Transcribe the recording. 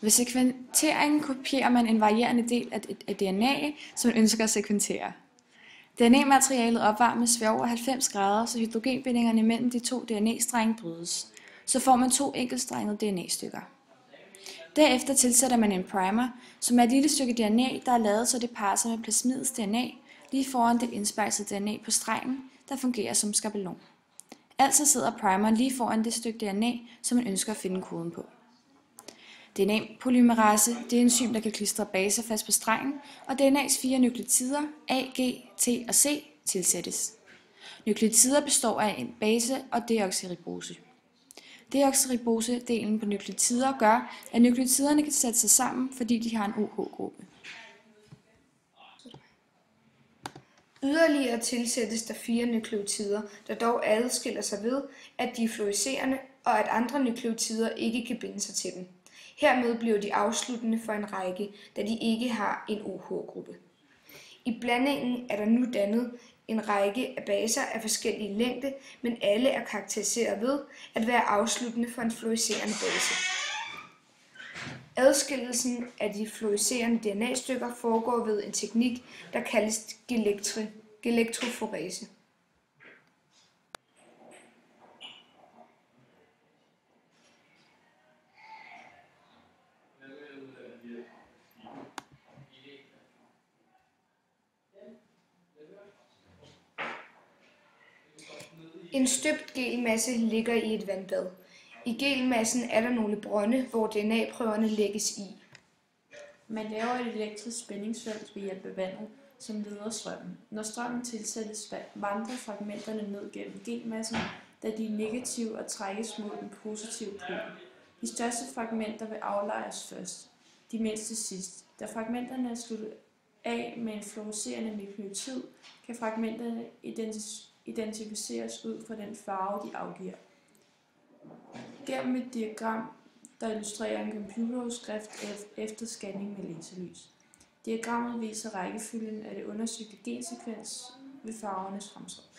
Ved sekventering kopierer man en varierende del af DNA, som man ønsker at sekventere. DNA-materialet opvarmes ved over 90 grader, så hydrogenbindingerne mellem de to DNA-strenge brydes. Så får man 2 enkeltstrengede DNA-stykker. Derefter tilsætter man en primer, som er et lille stykke DNA, der er lavet, så det parer sig med plasmidets DNA, lige foran det indspejsede DNA på strengen, der fungerer som skabelon. Altså sidder primeren lige foran det stykke DNA, som man ønsker at finde koden på. DNA-polymerase, det er en enzym, der kan klistre baser fast på strengen, og DNA's 4 nukleotider, A, G, T og C, tilsættes. Nukleotider består af en base og deoxyribose. Deoxyribose-delen på nukleotider gør, at nukleotiderne kan sætte sig sammen, fordi de har en OH-gruppe. Yderligere tilsættes der 4 nukleotider, der dog adskiller sig ved, at de er fluorescerende, og at andre nukleotider ikke kan binde sig til dem. Hermed bliver de afsluttende for en række, da de ikke har en OH-gruppe. I blandingen er der nu dannet en række af baser af forskellige længde, men alle er karakteriseret ved at være afsluttende for en fluorescerende base. Adskillelsen af de fluorescerende DNA-stykker foregår ved en teknik, der kaldes galektroforese. En støbt gelmasse ligger i et vandbad. I gelmassen er der nogle brønde, hvor DNA-prøverne lægges i. Man laver et elektrisk spændingsfelt ved hjælp af vandet, som leder strømmen. Når strømmen tilsættes, vandrer fragmenterne ned gennem gelmassen, da de er negative og trækkes mod den positive pol. De største fragmenter vil aflejres først, de mindste sidst. Da fragmenterne er sluttet af med en fluorescerende nukleotid, kan fragmenterne identificeres ud fra den farve, de afgiver. Gennem et diagram, der illustrerer en computerudskrift efter scanning med laserlys. Diagrammet viser rækkefølgen af det undersøgte gensekvens ved farvernes fremtræden.